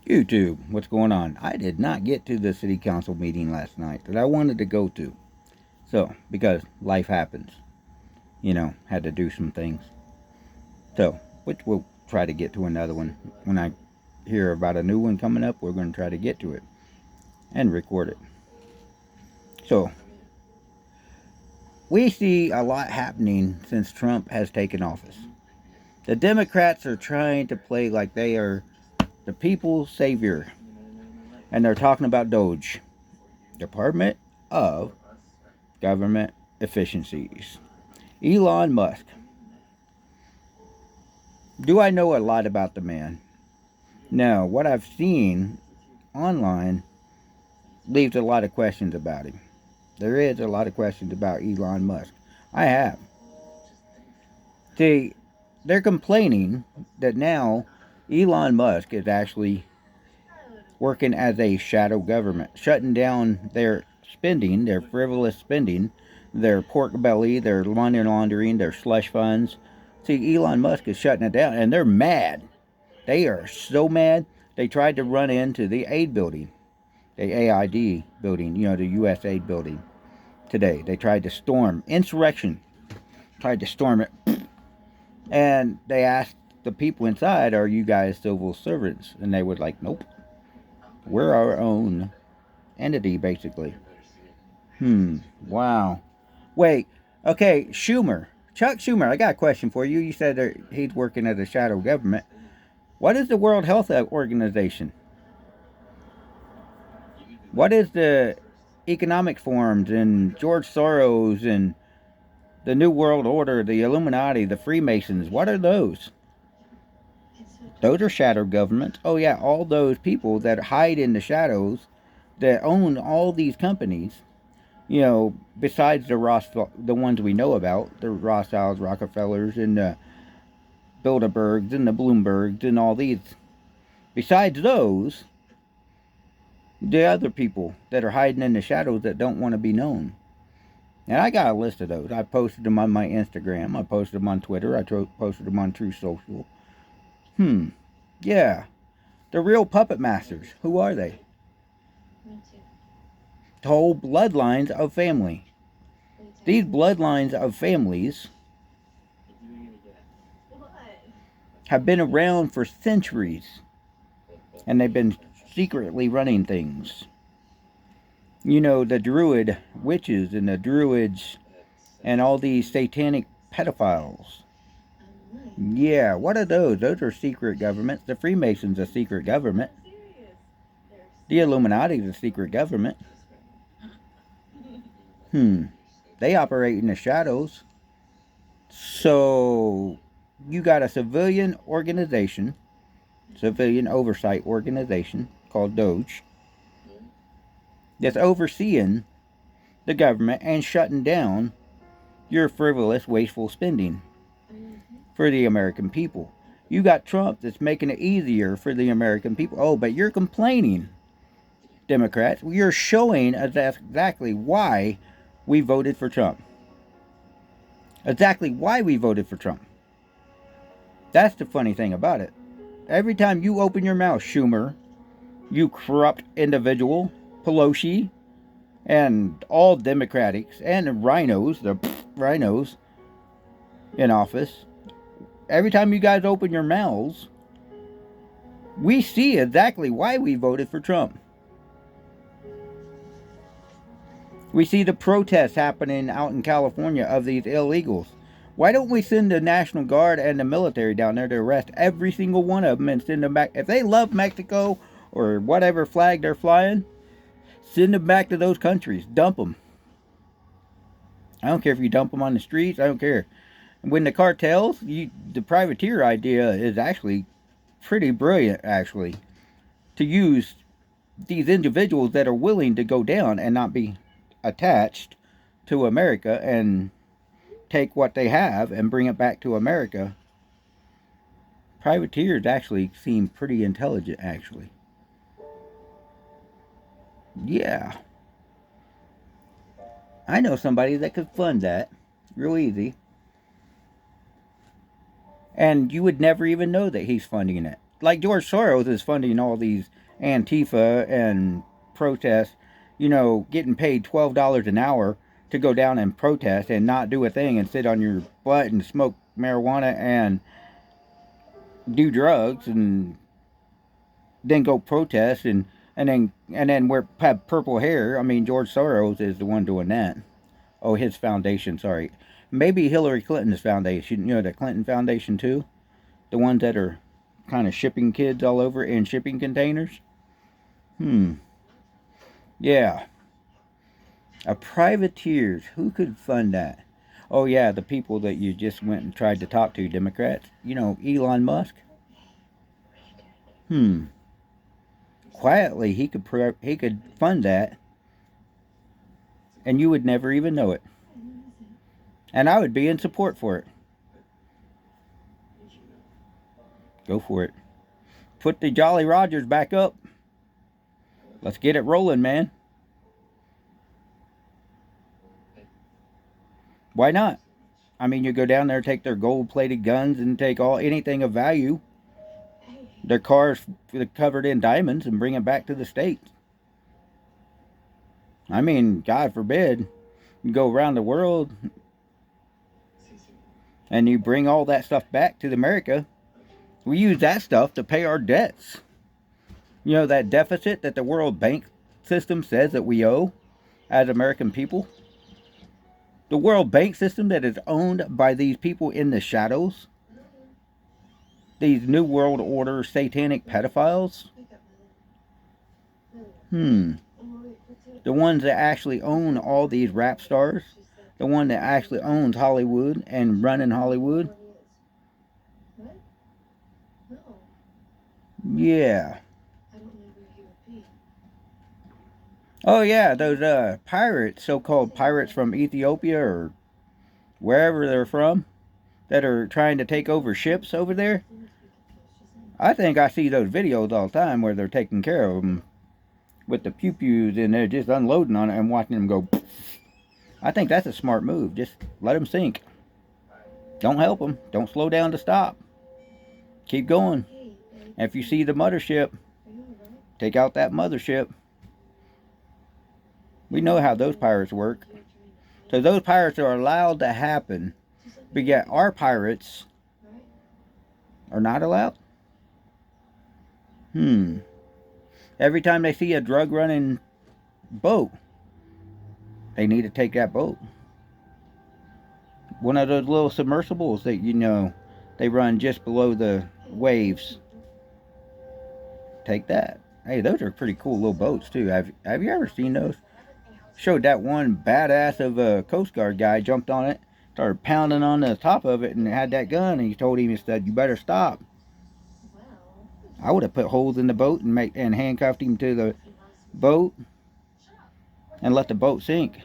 YouTube, what's going on? I did not get to the city council meeting last night that I wanted to go to. So, because life happens, had to do some things. So, which we'll try to get to another one. When I hear about a new one coming up, we're going to try to get to it and record it. So, we see a lot happening since Trump has taken office. The Democrats are trying to play like they are the people's savior. And they're talking about Doge, Department of Government Efficiencies. Elon Musk. Do I know a lot about the man? No. What I've seen online leaves a lot of questions about him. There is a lot of questions about Elon Musk. I have. See, they're complaining that now Elon Musk is actually working as a shadow government, shutting down their spending, their frivolous spending, their pork belly, their money laundering, their slush funds. See, Elon Musk is shutting it down, and they're mad. They are so mad. They tried to run into the aid building, the AID building, the U.S. aid building today. They tried to storm, insurrection, tried to storm it. And they asked the people inside, are you guys civil servants? And they were like, nope. We're our own entity, basically. Wow. Wait. Okay, Schumer. Chuck Schumer, I got a question for you. You said that he's working as a shadow government. What is the World Health Organization? What is the economic forums and George Soros and the New World Order, the Illuminati, the Freemasons? What are those? Those are shadow governments. Oh, yeah, all those people that hide in the shadows that own all these companies, besides the ones we know about, the Rothschilds, Rockefellers, and the Bilderbergs, and the Bloombergs, and all these. Besides those, the other people that are hiding in the shadows that don't want to be known. And I got a list of those. I posted them on my Instagram. I posted them on Twitter. I posted them on True Social. Yeah. The real puppet masters. Who are they? The whole bloodlines of family. These bloodlines of families have been around for centuries. And they've been secretly running things. The druid witches and the druids and all these satanic pedophiles. Yeah, what are those? Those are secret governments. The Freemasons are secret government. The Illuminati is a secret government. They operate in the shadows. So, you got a civilian organization, civilian oversight organization called Doge, that's overseeing the government and shutting down your frivolous, wasteful spending for the American people. You got Trump that's making it easier for the American people. Oh, but you're complaining, Democrats. You're showing us exactly why we voted for Trump. Exactly why we voted for Trump. That's the funny thing about it. Every time you open your mouth, Schumer, you corrupt individual, Pelosi, and all Democrats and the rhinos in office, every time you guys open your mouths, we see exactly why we voted for Trump. We see the protests happening out in California of these illegals. Why don't we send the National Guard and the military down there to arrest every single one of them and send them back? If they love Mexico or whatever flag they're flying, send them back to those countries. Dump them. I don't care if you dump them on the streets. I don't care. When the cartels, the privateer idea is actually pretty brilliant, actually, to use these individuals that are willing to go down and not be attached to America and take what they have and bring it back to America. Privateers actually seem pretty intelligent, actually. Yeah. I know somebody that could fund that real easy. And you would never even know that he's funding it. like George Soros is funding all these Antifa and protests, you know, getting paid $12 an hour to go down and protest and not do a thing and sit on your butt and smoke marijuana and do drugs and then go protest and then have purple hair. I mean, George Soros is the one doing that. Oh, his foundation, sorry. Maybe Hillary Clinton's foundation, you know, the Clinton Foundation too. The ones that are kind of shipping kids all over in shipping containers. Yeah. A privateers. Who could fund that? Oh, yeah, the people that you just went and tried to talk to, Democrats. You know, Elon Musk. Quietly, he could fund that, and you would never even know it. And I would be in support for it. Go for it. Put the Jolly Rogers back up. Let's get it rolling, man. Why not? I mean, you go down there, take their gold-plated guns, and take anything of value, their cars covered in diamonds, and bring it back to the States. I mean, God forbid, you go around the world and you bring all that stuff back to America. We use that stuff to pay our debts. You know, that deficit that the World Bank system says that we owe as American people. The World Bank system that is owned by these people in the shadows. These New World Order satanic pedophiles. The ones that actually own all these rap stars. The one that actually owns Hollywood and running Hollywood. Yeah. Oh yeah, those pirates, so-called pirates from Ethiopia or wherever they're from, that are trying to take over ships over there. I think I see those videos all the time where they're taking care of them with the pew-pews and they're just unloading on it and watching them go. I think that's a smart move. Just let them sink. Don't help them. Don't slow down to stop. Keep going. And if you see the mothership, take out that mothership. We know how those pirates work. So those pirates are allowed to happen, but yet our pirates are not allowed? Every time they see a drug running boat, they need to take that boat. One of those little submersibles that, you know, they run just below the waves. Take that. Hey, those are pretty cool little boats too. Have you ever seen those? Showed that one badass of a Coast Guard guy jumped on it, started pounding on the top of it, and had that gun. And he told him, he said, "You better stop." I would have put holes in the boat and handcuffed him to the boat and let the boat sink.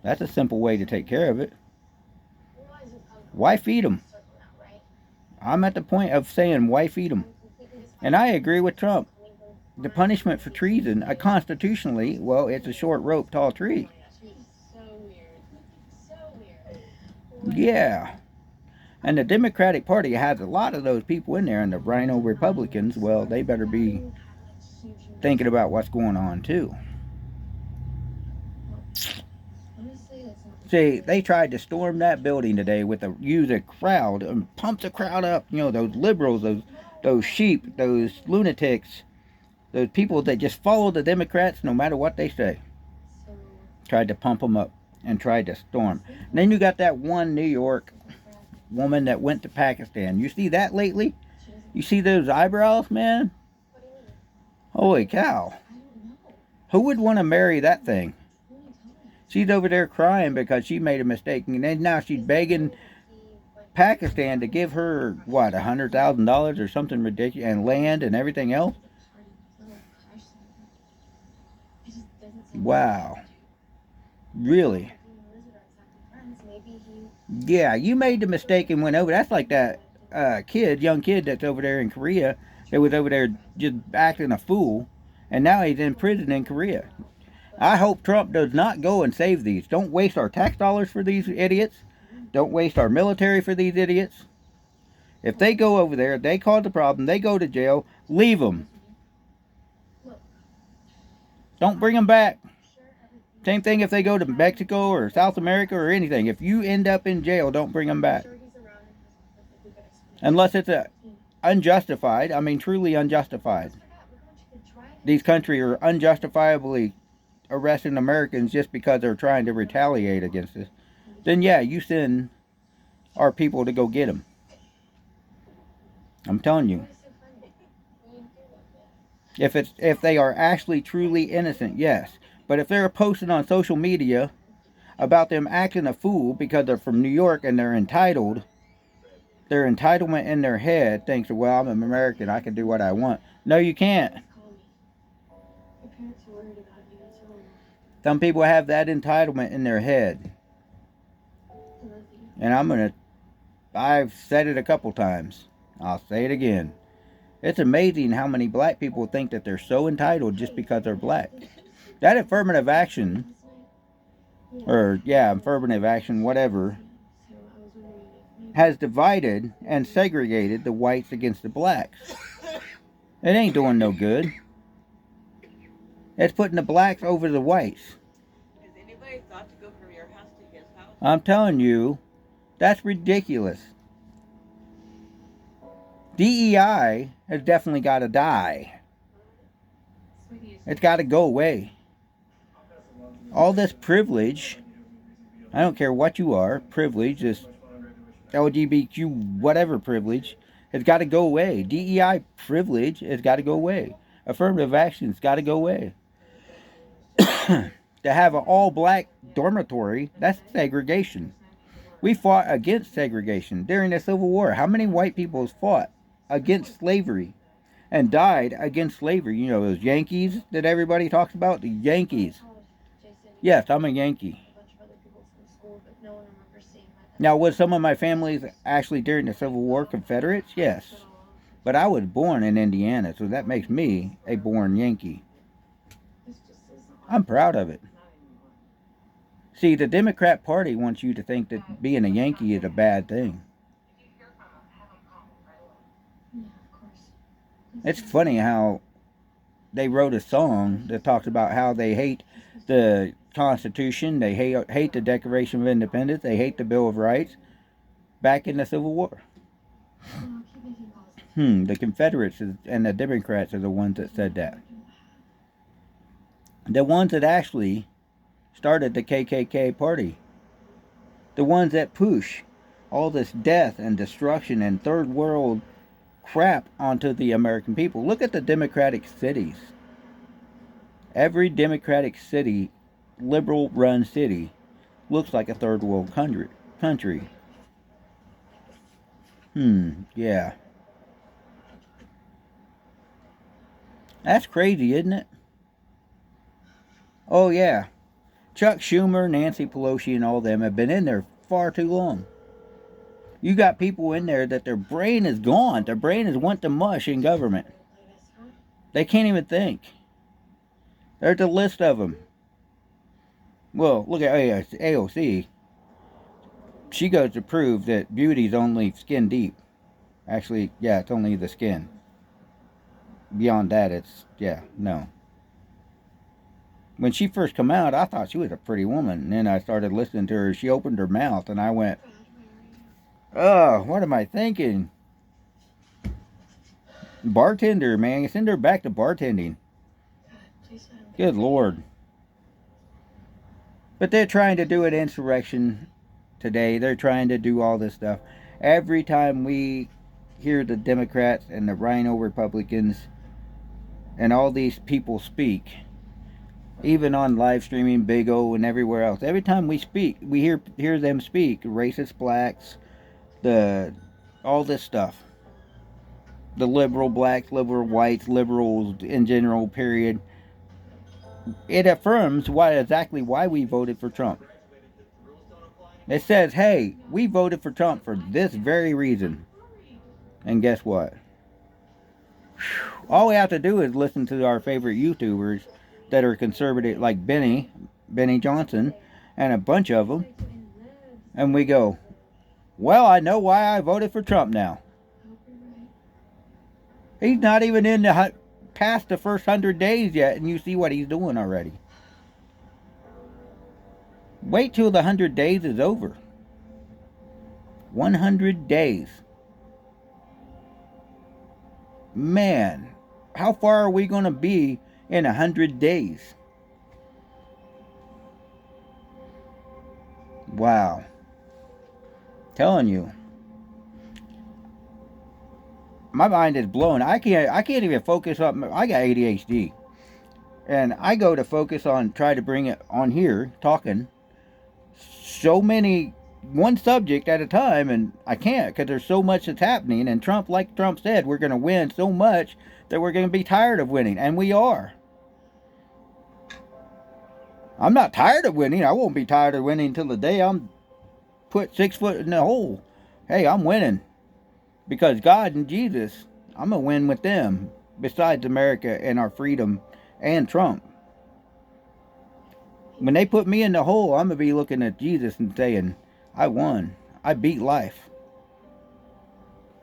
That's a simple way to take care of it. Why feed them? I'm at the point of saying, why feed them? And I agree with Trump. The punishment for treason, constitutionally, well, it's a short rope, tall tree. Yeah. And the Democratic Party has a lot of those people in there, and the Rhino Republicans, well, they better be thinking about what's going on, too. See, they tried to storm that building today use a crowd and pump the crowd up. You know, those liberals, those sheep, those lunatics, those people that just follow the Democrats no matter what they say. Tried to pump them up and tried to storm. And then you got that one New York woman that went to Pakistan. You see that lately? You see those eyebrows, man? Holy cow. Who would want to marry that thing? She's over there crying because she made a mistake. And then now she's begging Pakistan to give her, what, $100,000 or something ridiculous, and land and everything else? Wow. Really? Yeah, you made the mistake and went over. That's like that young kid that's over there in Korea that was over there just acting a fool. And now he's in prison in Korea. I hope Trump does not go and save these. Don't waste our tax dollars for these idiots. Don't waste our military for these idiots. If they go over there, they cause the problem, they go to jail, leave them. Don't bring them back. Same thing if they go to Mexico or South America or anything. If you end up in jail, don't bring them back. Unless it's unjustified. I mean, truly unjustified. These countries are unjustifiably arresting Americans just because they're trying to retaliate against us. Then yeah, you send our people to go get them. I'm telling you. If they are actually truly innocent, yes. But if they're posting on social media about them acting a fool because they're from New York and they're entitled, their entitlement in their head thinks, well, I'm an American, I can do what I want. No, you can't. Some people have that entitlement in their head. And I've said it a couple times. I'll say it again. It's amazing how many black people think that they're so entitled just because they're black. That affirmative action, affirmative action, whatever, has divided and segregated the whites against the blacks. It ain't doing no good. It's putting the blacks over the whites. Has anybody thought to go from your house to his house? I'm telling you, that's ridiculous. DEI has definitely got to die. It's got to go away. All this privilege, I don't care what you are, privilege, this LGBTQ whatever privilege, has got to go away. DEI privilege has got to go away. Affirmative action's got to go away. To have an all-black dormitory, that's segregation. We fought against segregation during the Civil War. How many white people fought against slavery and died against slavery? You know, those Yankees that everybody talks about? The Yankees. Yes, I'm a Yankee. Now, was some of my families actually during the Civil War Confederates? Yes. But I was born in Indiana, so that makes me a born Yankee. I'm proud of it. See, the Democrat Party wants you to think that being a Yankee is a bad thing. It's funny how they wrote a song that talks about how they hate the Constitution, they hate the Declaration of Independence, they hate the Bill of Rights back in the Civil War. The Confederates and the Democrats are the ones that said that. The ones that actually started the KKK party. The ones that push all this death and destruction and third world crap onto the American people. Look at the Democratic cities. Every Democratic city, liberal run city, looks like a third world country. Yeah. That's crazy, isn't it? Oh yeah. Chuck Schumer, Nancy Pelosi, and all them have been in there far too long. You got people in there that their brain is gone. Their brain is went to mush in government. They can't even think. There's a list of them. Well, look at AOC. She goes to prove that beauty's only skin deep. Actually, yeah, it's only the skin. Beyond that, it's, no. When she first came out, I thought she was a pretty woman. And then I started listening to her. She opened her mouth, and I went, oh, what am I thinking? Bartender, man. Send her back to bartending. Good Lord. But they're trying to do an insurrection today. They're trying to do all this stuff. Every time we hear the Democrats and the Rhino Republicans and all these people speak, even on live streaming, Big O, and everywhere else, every time we speak, we hear them speak, racist blacks, all this stuff. The liberal blacks, liberal whites, liberals in general, period. It affirms exactly why we voted for Trump. It says, hey, we voted for Trump for this very reason. And guess what? All we have to do is listen to our favorite YouTubers that are conservative, like Benny Johnson, and a bunch of them. And we go, well, I know why I voted for Trump now. He's not even in the past the first 100 days yet, and you see what he's doing already. Wait till the 100 days is over. 100 days. Man, how far are we going to be in 100 days? Wow. Telling you. My mind is blown. I can't even focus on. I got ADHD. And I go to focus on, try to bring it on here, talking so many, one subject at a time, and I can't because there's so much that's happening. And Trump, like Trump said, we're going to win so much that we're going to be tired of winning, and we are. I'm not tired of winning. I won't be tired of winning until the day I'm put 6 foot in the hole. Hey, I'm winning because God and Jesus, I'm going to win with them besides America and our freedom and Trump. When they put me in the hole, I'm going to be looking at Jesus and saying, I won. I beat life.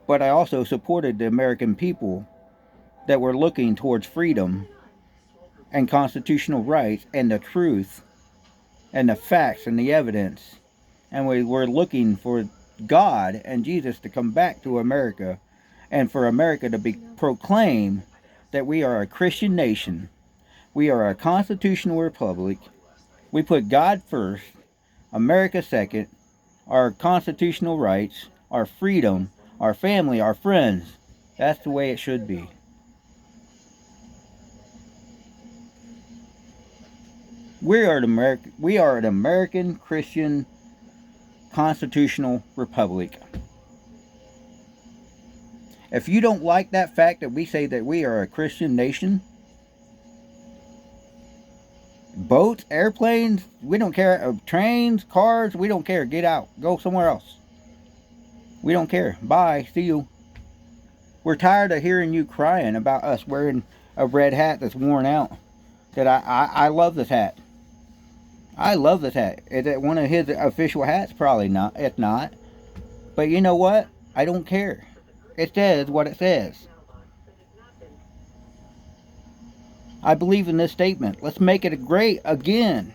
But I also supported the American people that were looking towards freedom and constitutional rights and the truth and the facts and the evidence. And we were looking for God and Jesus to come back to America and for America to be proclaim that we are a Christian nation. We are a constitutional republic. We put God first, America second, our constitutional rights, our freedom, our family, our friends. That's the way it should be. We are an American Christian constitutional republic. If you don't like that fact that we say that we are a Christian nation, boats, airplanes, we don't care. Trains, cars, we don't care. Get out. Go somewhere else. We don't care. Bye. See you. We're tired of hearing you crying about us wearing a red hat that's worn out. That I love this hat. I love this hat. Is it one of his official hats? Probably not. It's not. But you know what? I don't care. It says what it says. I believe in this statement. Let's make it great again.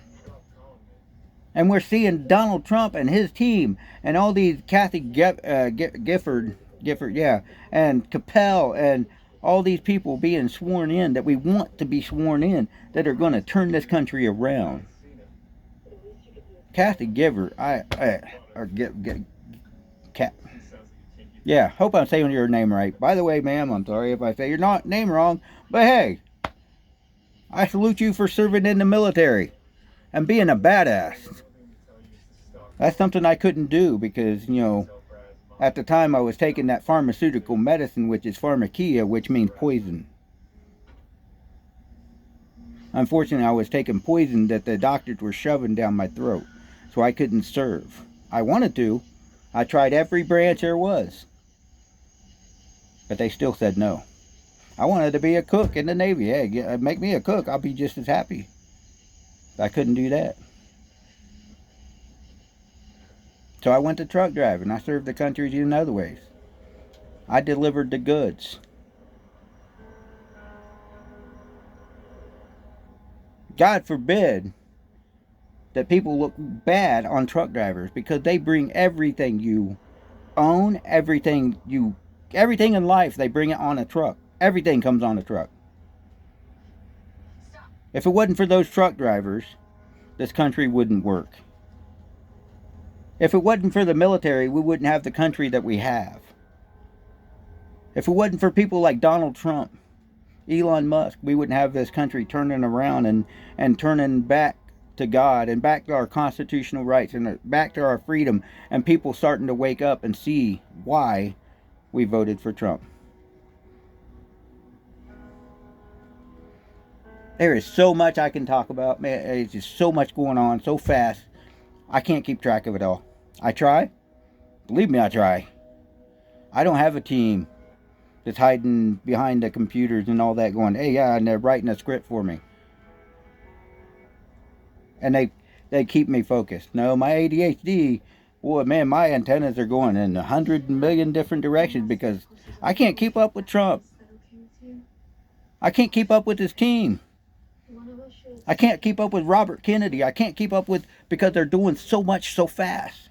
And we're seeing Donald Trump and his team and all these Kathy Gifford, yeah, and Capel and all these people being sworn in that we want to be sworn in that are going to turn this country around. Kathy Gifford, yeah, hope I'm saying your name right. By the way, ma'am, I'm sorry if I say your name wrong, but hey, I salute you for serving in the military and being a badass. That's something I couldn't do because, at the time I was taking that pharmaceutical medicine, which is pharmakia, which means poison. Unfortunately, I was taking poison that the doctors were shoving down my throat, so I couldn't serve. I wanted to. I tried every branch there was, but they still said no. I wanted to be a cook in the Navy. Hey, make me a cook. I'll be just as happy. But I couldn't do that. So I went to truck driving. I served the country in other ways. I delivered the goods. God forbid that people look bad on truck drivers because they bring everything you own, everything in life, they bring it on a truck. Everything comes on a truck. If it wasn't for those truck drivers, this country wouldn't work. If it wasn't for the military, we wouldn't have the country that we have. If it wasn't for people like Donald Trump, Elon Musk, we wouldn't have this country turning around and turning back to God and back to our constitutional rights and back to our freedom and people starting to wake up and see why we voted for Trump. There is so much I can talk about. Man, there's just so much going on so fast. I can't keep track of it all. I try. Believe me, I try. I don't have a team that's hiding behind the computers and all that going, hey, yeah, and they're writing a script for me. And they keep me focused. No, my ADHD, boy, man, my antennas are going in 100 million different directions because I can't keep up with Trump. I can't keep up with his team. I can't keep up with Robert Kennedy. I can't keep up with, because they're doing so much so fast.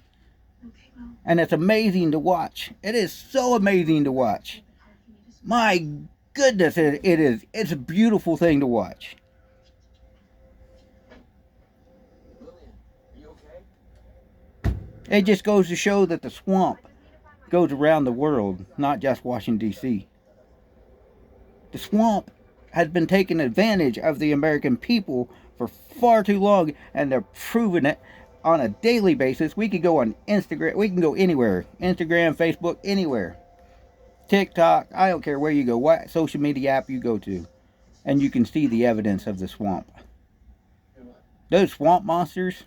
And it's amazing to watch. It is so amazing to watch. My goodness, it is. It's a beautiful thing to watch. It just goes to show that the swamp goes around the world, not just Washington, D.C. The swamp has been taking advantage of the American people for far too long, and they're proving it on a daily basis. We could go on Instagram, we can go anywhere. Instagram, Facebook, anywhere. TikTok, I don't care where you go, what social media app you go to, and you can see the evidence of the swamp. Those swamp monsters,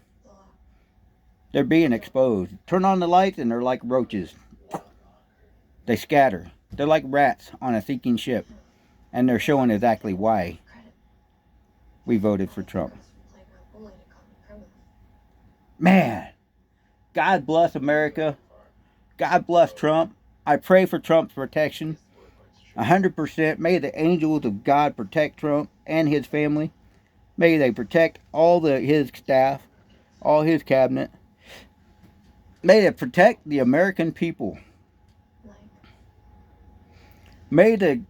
they're being exposed. Turn on the lights and they're like roaches. They scatter. They're like rats on a sinking ship. And they're showing exactly why we voted for Trump. Man, God bless America. God bless Trump. I pray for Trump's protection. 100%. May the angels of God protect Trump and his family. May they protect all his staff, all his cabinet. May they protect the American people. May the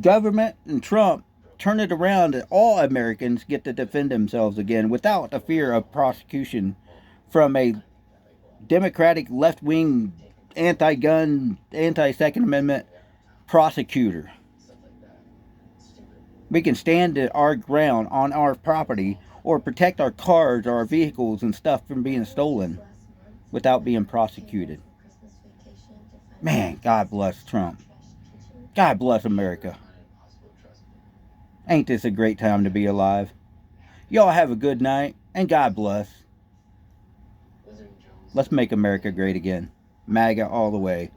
government and Trump turn it around that all Americans get to defend themselves again without the fear of prosecution from a Democratic left-wing anti-gun, anti-Second Amendment prosecutor. We can stand at our ground on our property or protect our cars or our vehicles and stuff from being stolen without being prosecuted. Man, God bless Trump. God bless America. Ain't this a great time to be alive? Y'all have a good night, and God bless. Let's make America great again. Maga all the way.